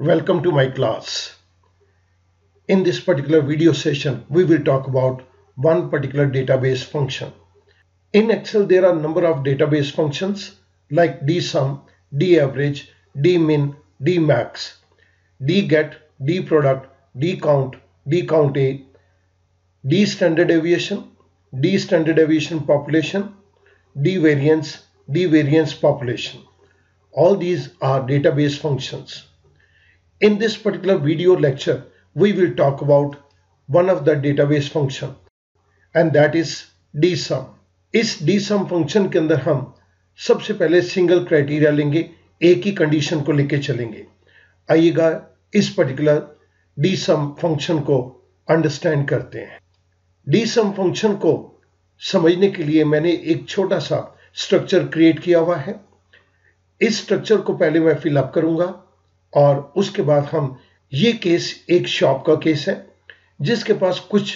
Welcome to my class. In this particular video session, we will talk about one particular database function. In Excel, there are a number of database functions like dsum, daverage, dmin, dmax, dget, dproduct, dcount, dcount, dstandard deviation population, dvariance population. All these are database functions. In this particular video lecture, we will talk about one of the database function and that is dsum. इस dsum function के अंदर हम सबसे पहले single criteria लेंगे, एक ही condition को लेके चलेंगे. आइएगा इस पर्टिकुलर dsum फंक्शन को अंडरस्टैंड करते हैं. dsum फंक्शन को समझने के लिए मैंने एक छोटा सा स्ट्रक्चर क्रिएट किया हुआ है. इस स्ट्रक्चर को पहले मैं फिलअप करूंगा और उसके बाद हम ये केस एक शॉप का केस है जिसके पास कुछ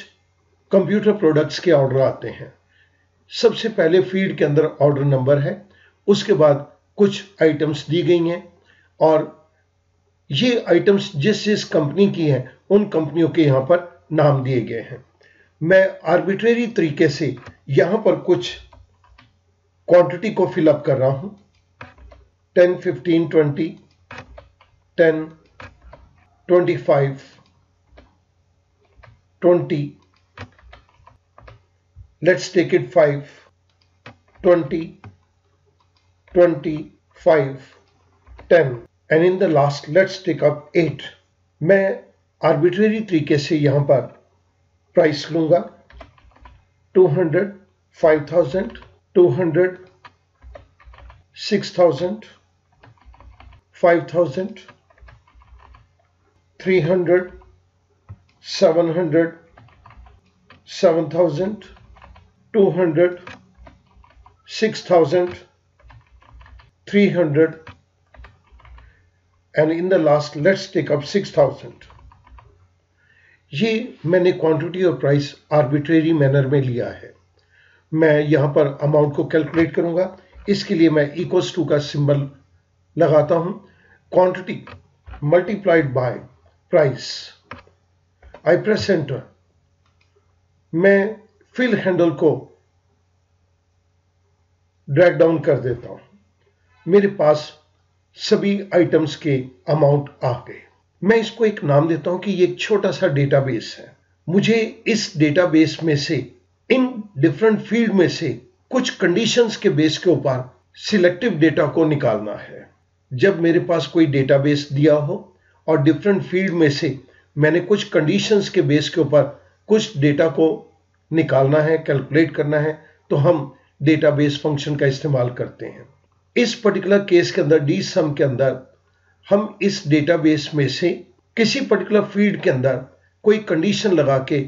कंप्यूटर प्रोडक्ट्स के ऑर्डर आते हैं. सबसे पहले फील्ड के अंदर ऑर्डर नंबर है, उसके बाद कुछ आइटम्स दी गई हैं और ये आइटम्स जिस जिस कंपनी की हैं उन कंपनियों के यहाँ पर नाम दिए गए हैं. मैं आर्बिट्रेरी तरीके से यहाँ पर कुछ क्वांटिटी को फिलअप कर रहा हूँ. 10, 15, 20, 10, 25, 20, let's take it 5, 20, 25, 10 and in the last let's take up 8. मैं आर्बिट्रेरी तरीके से यहां पर प्राइस लूंगा 200, 5000, 200, 6000, 5000, 300, 700, 7000, 200, 6000, 300 and in the last let's take up 6000. ये मैंने क्वांटिटी और प्राइस आर्बिट्रेरी मैनर में लिया है. मैं यहां पर अमाउंट को कैलकुलेट करूंगा. इसके लिए मैं इक्वल्स टू का सिंबल लगाता हूं. Quantity multiplied by price. I press enter. मैं फिल हैंडल को ड्रैग डाउन कर देता हूं. मेरे पास सभी आइटम्स के अमाउंट आ गए. मैं इसको एक नाम देता हूं कि ये एक छोटा सा डेटाबेस है. मुझे इस डेटाबेस में से इन डिफरेंट फील्ड में से कुछ कंडीशंस के बेस के ऊपर सिलेक्टिव डेटा को निकालना है. जब मेरे पास कोई डेटाबेस दिया हो और डिफरेंट फील्ड में से मैंने कुछ कंडीशंस के बेस के ऊपर कुछ डेटा को निकालना है, कैलकुलेट करना है, तो हम डेटाबेस फंक्शन का इस्तेमाल करते हैं. इस पर्टिकुलर केस के अंदर dsum के अंदर हम इस डेटाबेस में से किसी पर्टिकुलर फील्ड के अंदर कोई कंडीशन लगा के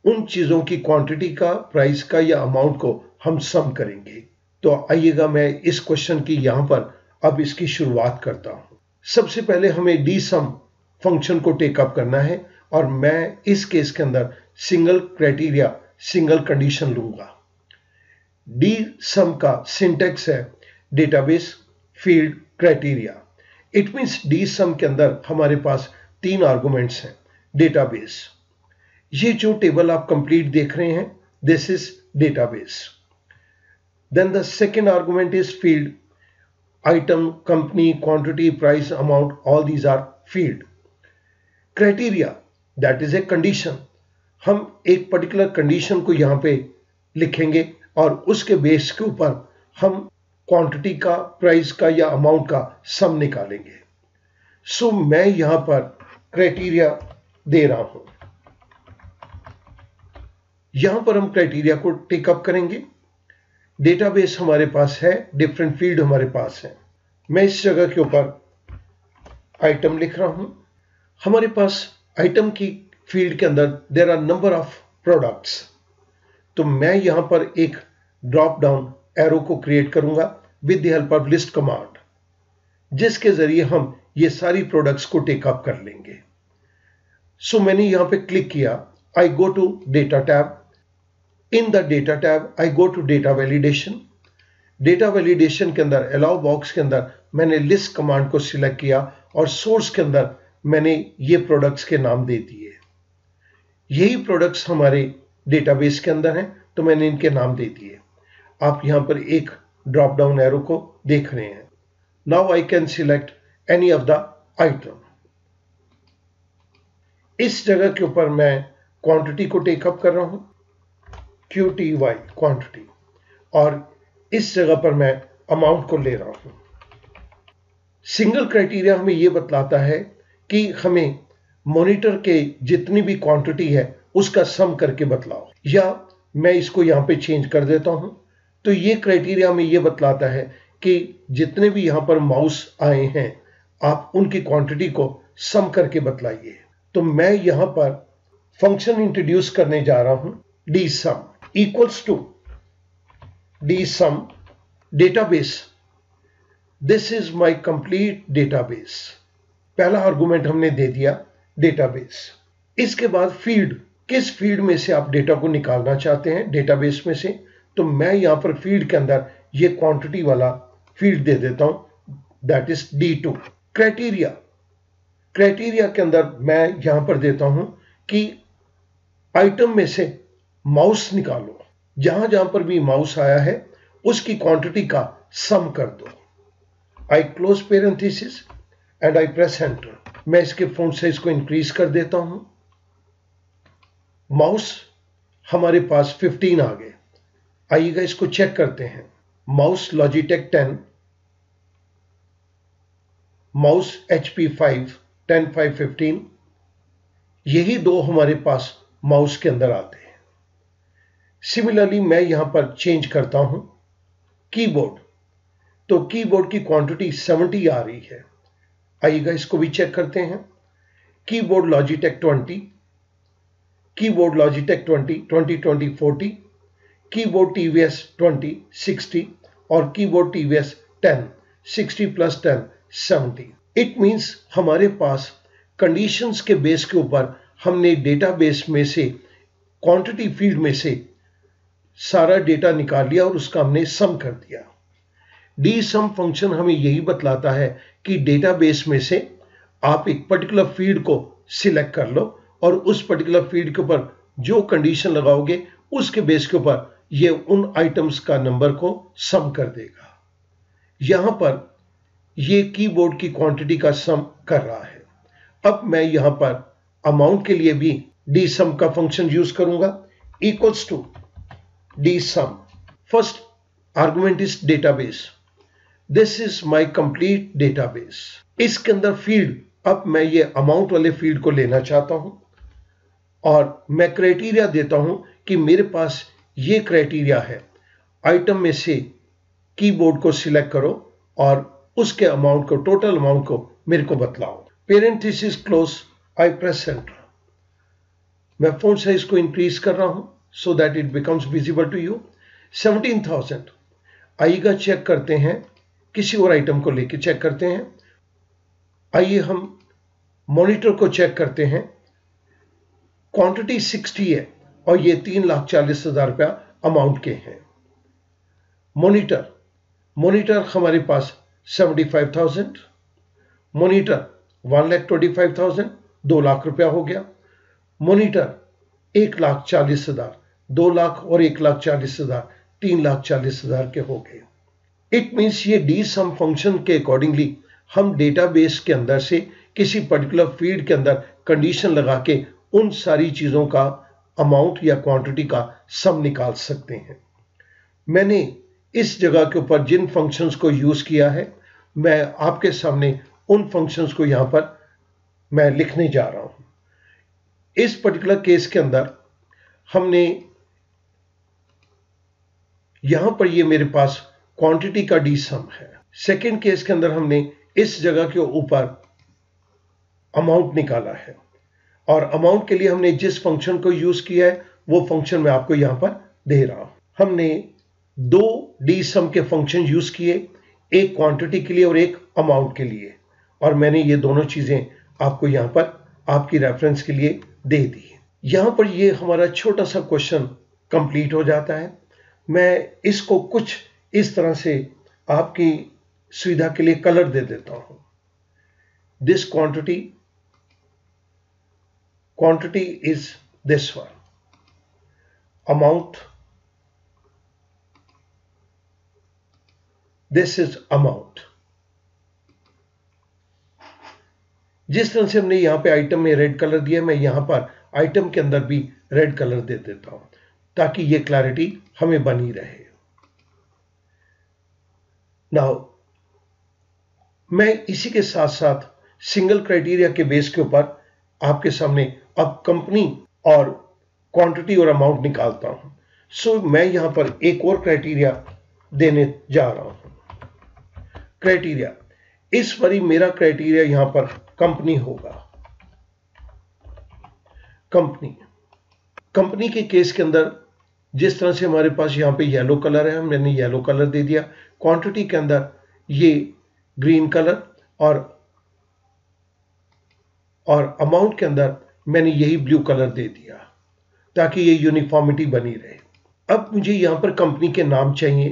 उन चीजों की क्वांटिटी का, प्राइस का या अमाउंट को हम सम करेंगे. तो आइएगा मैं इस क्वेश्चन की यहां पर अब इसकी शुरुआत करता हूं. सबसे पहले हमें dsum फंक्शन को टेकअप करना है और मैं इस केस के अंदर सिंगल क्राइटेरिया, सिंगल कंडीशन लूंगा. dsum का सिंटेक्स है database field criteria. It means dsum के अंदर हमारे पास 3 आर्गुमेंट्स हैं. डेटाबेस, ये जो टेबल आप कंप्लीट देख रहे हैं, this is database. Then the second argument is field. Item, company, quantity, price, amount, all these are field. Criteria, that is a condition. हम एक पर्टिकुलर कंडीशन को यहां पे लिखेंगे और उसके बेस के ऊपर हम क्वांटिटी का, प्राइस का या अमाउंट का सम निकालेंगे. सो मैं यहां पर क्राइटेरिया दे रहा हूं. यहां पर हम क्राइटेरिया को टेकअप करेंगे. डेटाबेस हमारे पास है, डिफरेंट फील्ड हमारे पास है. मैं इस जगह के ऊपर आइटम लिख रहा हूं. हमारे पास आइटम की फील्ड के अंदर there are number of products. तो मैं यहां पर एक ड्रॉप डाउन एरो को क्रिएट करूंगा with the help of list command, जिसके जरिए हम ये सारी प्रोडक्ट्स को टेकअप कर लेंगे. सो मैंने यहां पे क्लिक किया. I go to data tab. In the data tab I go to data validation. Data validation के अंदर अलाउ बॉक्स के अंदर मैंने लिस्ट कमांड को सिलेक्ट किया और सोर्स के अंदर मैंने ये प्रोडक्ट्स के नाम दे दिए। यही प्रोडक्ट्स हमारे डेटाबेस के अंदर हैं, तो मैंने इनके नाम दे दिए। आप यहां पर एक ड्रॉप डाउन एरो को देख रहे हैं। Now I can select any of the item. इस जगह के ऊपर मैं क्वांटिटी को टेकअप कर रहा हूं, QTY क्वांटिटी, और इस जगह पर मैं अमाउंट को ले रहा हूं। सिंगल क्राइटेरिया हमें यह बतलाता है कि हमें मॉनिटर के जितनी भी क्वांटिटी है उसका सम करके बतलाओ, या मैं इसको यहां पे चेंज कर देता हूं। तो ये क्राइटेरिया हमें यह बतलाता है कि जितने भी यहां पर माउस आए हैं आप उनकी क्वांटिटी को सम करके बतलाइए। तो मैं यहां पर फंक्शन इंट्रोड्यूस करने जा रहा हूं, dsum equals to dsum database. This is my complete database. पहला आर्गुमेंट हमने दे दिया डेटाबेस। इसके बाद फील्ड, किस फील्ड में से आप डेटा को निकालना चाहते हैं डेटाबेस में से, तो मैं यहां पर फील्ड के अंदर ये क्वांटिटी वाला फील्ड दे देता हूं, that is D2। Criteria, criteria के अंदर मैं यहां पर देता हूं कि आइटम में से माउस निकालो, जहां जहां पर भी माउस आया है उसकी क्वांटिटी का सम कर दो। आई close parenthesis and I press enter. मैं इसके फॉन्ट साइज को इंक्रीज कर देता हूं। माउस हमारे पास 15 आ गए। आइएगा इसको चेक करते हैं। माउस लॉजिटेक 10, माउस HP 5, 10/5/15, यही दो हमारे पास माउस के अंदर आते हैं। सिमिलरली मैं यहां पर चेंज करता हूं कीबोर्ड, तो कीबोर्ड की क्वांटिटी 70 आ रही है। आइएगा इसको भी चेक करते हैं। Keyboard Logitech 20, keyboard Logitech 20, 20/20/40, keyboard TVS 20, 60, और कीबोर्ड TVS 10, 60 + 10, 70। इट मींस हमारे पास कंडीशंस के बेस के ऊपर हमने डेटाबेस में से क्वांटिटी फील्ड में से सारा डेटा निकाल लिया और उसका हमने सम कर दिया। dsum फंक्शन हमें यही बतलाता है कि डेटाबेस में से आप एक पर्टिकुलर फील्ड को सिलेक्ट कर लो और उस पर्टिकुलर फील्ड के ऊपर जो कंडीशन लगाओगे उसके बेस के ऊपर ये उन आइटम्स का नंबर को सम कर देगा। यहां पर ये कीबोर्ड की क्वांटिटी का सम कर रहा है। अब मैं यहां पर अमाउंट के लिए भी dsum का फंक्शन यूज करूंगा, equals to dsum। First argument is database. This is my complete database. इसके अंदर फील्ड, अब मैं ये अमाउंट वाले फील्ड को लेना चाहता हूं और मैं क्राइटेरिया देता हूं कि मेरे पास ये क्राइटेरिया है, आइटम में से कीबोर्ड को सिलेक्ट करो और उसके अमाउंट को, टोटल अमाउंट को मेरे को बतलाओ। Parenthesis close, I press enter. मैं फॉन्ट साइज को इंक्रीज कर रहा हूं so that it becomes visible to you. 17,000। आइएगा चेक करते हैं, किसी और आइटम को लेके चेक करते हैं। आइए हम मॉनिटर को चेक करते हैं। क्वांटिटी 60 है और ये 3,40,000 रुपया अमाउंट के हैं। मॉनिटर, मॉनिटर हमारे पास 75,000, मॉनिटर 1,25,000, 2 लाख रुपया हो गया। मॉनिटर 1,40,000, 2 लाख और 1,40,000, 3,40,000 के हो गए। इट मीन्स ये dsum फंक्शन के अकॉर्डिंगली हम डेटाबेस के अंदर से किसी पर्टिकुलर फील्ड के अंदर कंडीशन लगा के उन सारी चीजों का अमाउंट या क्वांटिटी का सम निकाल सकते हैं। मैंने इस जगह के ऊपर जिन फंक्शंस को यूज किया है, मैं आपके सामने उन फंक्शंस को यहां पर मैं लिखने जा रहा हूं। इस पर्टिकुलर केस के अंदर हमने यहां पर ये मेरे पास क्वांटिटी का dsum है। सेकेंड केस के अंदर हमने इस जगह के ऊपर अमाउंट निकाला है और अमाउंट के लिए हमने जिस फंक्शन को यूज किया है वो फंक्शन मैं आपको यहां पर दे रहा हूं। हमने 2 dsum के फंक्शन यूज किए, एक क्वांटिटी के लिए और एक अमाउंट के लिए, और मैंने ये दोनों चीजें आपको यहां पर आपकी रेफरेंस के लिए दे दी। यहां पर ये हमारा छोटा सा क्वेश्चन कंप्लीट हो जाता है। मैं इसको कुछ इस तरह से आपकी सुविधा के लिए कलर दे देता हूं। This quantity quantity is this one, amount, this is amount। जिस तरह से हमने यहां पे आइटम में रेड कलर दिया, मैं यहां पर आइटम के अंदर भी रेड कलर दे देता हूं ताकि ये क्लैरिटी हमें बनी रहे। नाउ मैं इसी के साथ साथ सिंगल क्राइटेरिया के बेस के ऊपर आपके सामने अब कंपनी और क्वांटिटी और अमाउंट निकालता हूं। सो मैं यहां पर एक और क्राइटेरिया देने जा रहा हूं। क्राइटेरिया, इस बारी मेरा क्राइटेरिया यहां पर कंपनी होगा। कंपनी के केस के अंदर जिस तरह से हमारे पास यहां पे येलो कलर है, मैंने येलो कलर दे दिया। क्वांटिटी के अंदर ये ग्रीन कलर और अमाउंट के अंदर मैंने यही ब्लू कलर दे दिया ताकि ये यूनिफॉर्मिटी बनी रहे। अब मुझे यहां पर कंपनी के नाम चाहिए,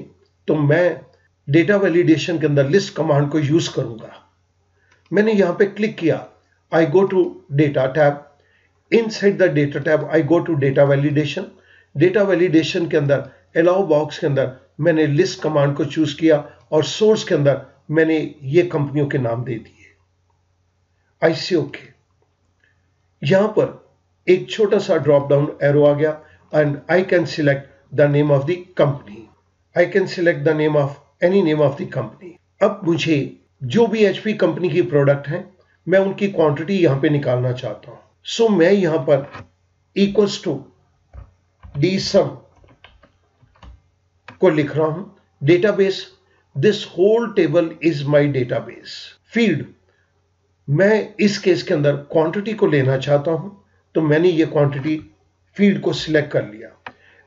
तो मैं डेटा वैलिडेशन के अंदर लिस्ट कमांड को यूज करूंगा। मैंने यहां पे क्लिक किया, I go to data tab, inside the data tab I go to data validation. Data validation के अंदर अलाउ बॉक्स के अंदर मैंने लिस्ट कमांड को चूज किया और सोर्स के अंदर मैंने ये कंपनियों के नाम दे दिए। आई सी ओके। यहां पर एक छोटा सा ड्रॉप डाउन एरो आ गया and I can select the name of the company. I can select the name of any name of the company. अब मुझे जो भी एचपी कंपनी की प्रोडक्ट है मैं उनकी क्वांटिटी यहां पे निकालना चाहता हूं। सो मैं यहां पर इक्वल्स टू dsum को लिख रहा हूं। Database, this whole table is my database. Field, मैं इस केस के अंदर क्वांटिटी को लेना चाहता हूं, तो मैंने ये क्वांटिटी फील्ड को सिलेक्ट कर लिया।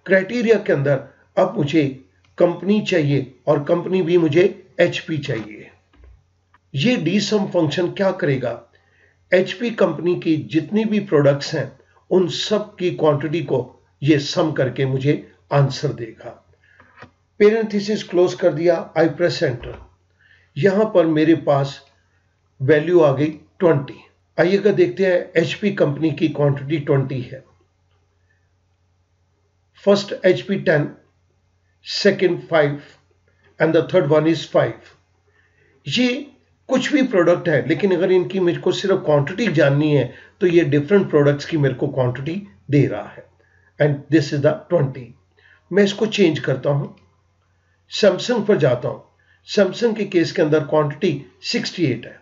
क्राइटेरिया के अंदर अब मुझे कंपनी चाहिए और कंपनी भी मुझे एचपी चाहिए। ये dsum फंक्शन क्या करेगा, एचपी कंपनी की जितनी भी प्रोडक्ट्स हैं उन सब की क्वांटिटी को ये सम करके मुझे आंसर देगा। पेरेंथेसिस क्लोज कर दिया, आई प्रेस एंटर। यहां पर मेरे पास वैल्यू आ गई 20। आइएगा देखते हैं एचपी कंपनी की क्वांटिटी 20 है। First HP 10, second 5 and the third one is 5। ये कुछ भी प्रोडक्ट है, लेकिन अगर इनकी मेरे को सिर्फ क्वांटिटी जाननी है तो ये डिफरेंट प्रोडक्ट्स की मेरे को क्वांटिटी दे रहा है। And this is the 20। मैं इसको चेंज करता हूं, सैमसंग पर जाता हूं। सैमसंग के केस के अंदर क्वांटिटी 68 है।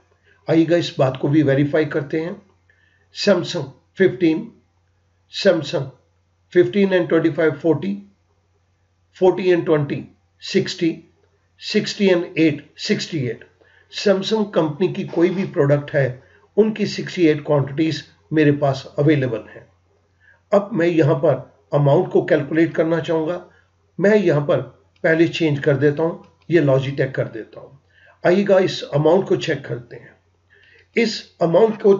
आइएगा इस बात को भी वेरीफाई करते हैं। Samsung 15, Samsung 15 and 25 40, 40 and 20 60, 60 and 8 68। Samsung company की कोई भी प्रोडक्ट है उनकी 68 क्वांटिटीज मेरे पास अवेलेबल हैं। अब मैं यहां पर अमाउंट को कैलकुलेट करना चाहूंगा। मैं यहां पर पहले चेंज कर देता हूं, ये लॉजिटेक कर देता हूं। आइएगा इस अमाउंट को चेक करते हैं। इस अमाउंट को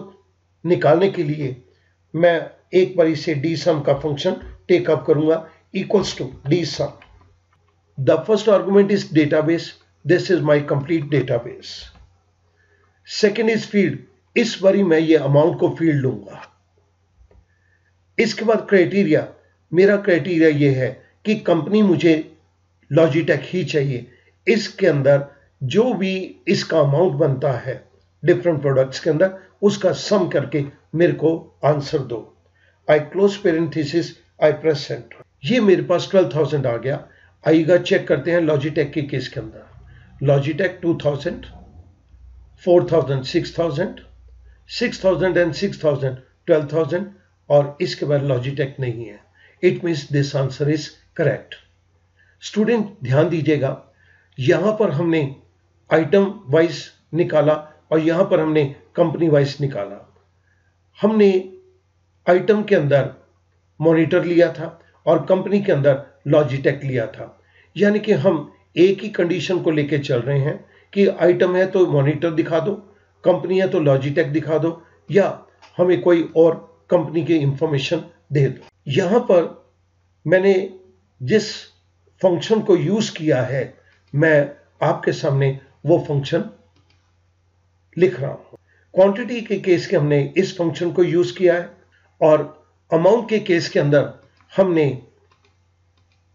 निकालने के लिए मैं एक बार इसे dsum का फंक्शन टेकअप करूंगा, equals to dsum। The first argument is database, this is my complete database. Second is field, इस बारी मैं ये अमाउंट को फील्ड लूंगा। इसके बाद क्राइटेरिया, मेरा क्राइटेरिया ये है कि कंपनी मुझे लॉजिटेक ही चाहिए। इसके अंदर जो भी इसका अमाउंट बनता है डिफरेंट प्रोडक्ट्स के अंदर उसका सम करके मेरे को आंसर दो। आई क्लोज पेरेंथेसिस, आई प्रेस एंटर। ये मेरे पास 12,000 आ गया। आइएगा चेक करते हैं लॉजिटेक के केस के अंदर। लॉजिटेक 2000, 4000 6000, 6000 एंड 6000 12,000 और इसके बाद लॉजिटेक नहीं है। It means this answer is correct. Student ध्यान दीजिएगा, यहां पर हमने आइटम वाइज निकाला और यहां पर हमने कंपनी वाइज निकाला। हमने आइटम के अंदर मॉनिटर लिया था और कंपनी के अंदर लॉजिटेक लिया था। यानी कि हम एक ही कंडीशन को लेके चल रहे हैं कि आइटम है तो मॉनिटर दिखा दो, कंपनी है तो लॉजिटेक दिखा दो, या हमें कोई और कंपनी की इंफॉर्मेशन दे दो। यहां पर मैंने जिस फंक्शन को यूज किया है मैं आपके सामने वो फंक्शन लिख रहा हूं। क्वांटिटी के केस के हमने इस फंक्शन को यूज किया है। और अमाउंट के केस के अंदर हमने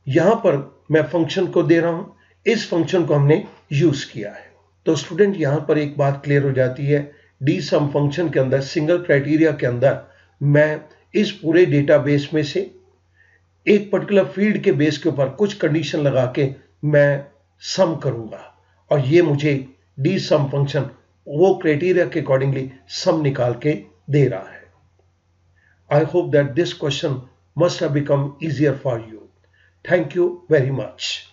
यहां पर मैं फंक्शन को दे रहा हूं, इस फंक्शन को हमने यूज किया है। तो स्टूडेंट यहां पर एक बात क्लियर हो जाती है, डी सम फंक्शन के अंदर सिंगल क्राइटेरिया के अंदर मैं इस पूरे डेटाबेस में से एक पर्टिकुलर फील्ड के बेस के ऊपर कुछ कंडीशन लगा के मैं सम करूंगा और ये मुझे डी सम फंक्शन वो क्राइटेरिया के अकॉर्डिंगली सम निकाल के दे रहा है। I hope that this question must have become easier for you. Thank you very much.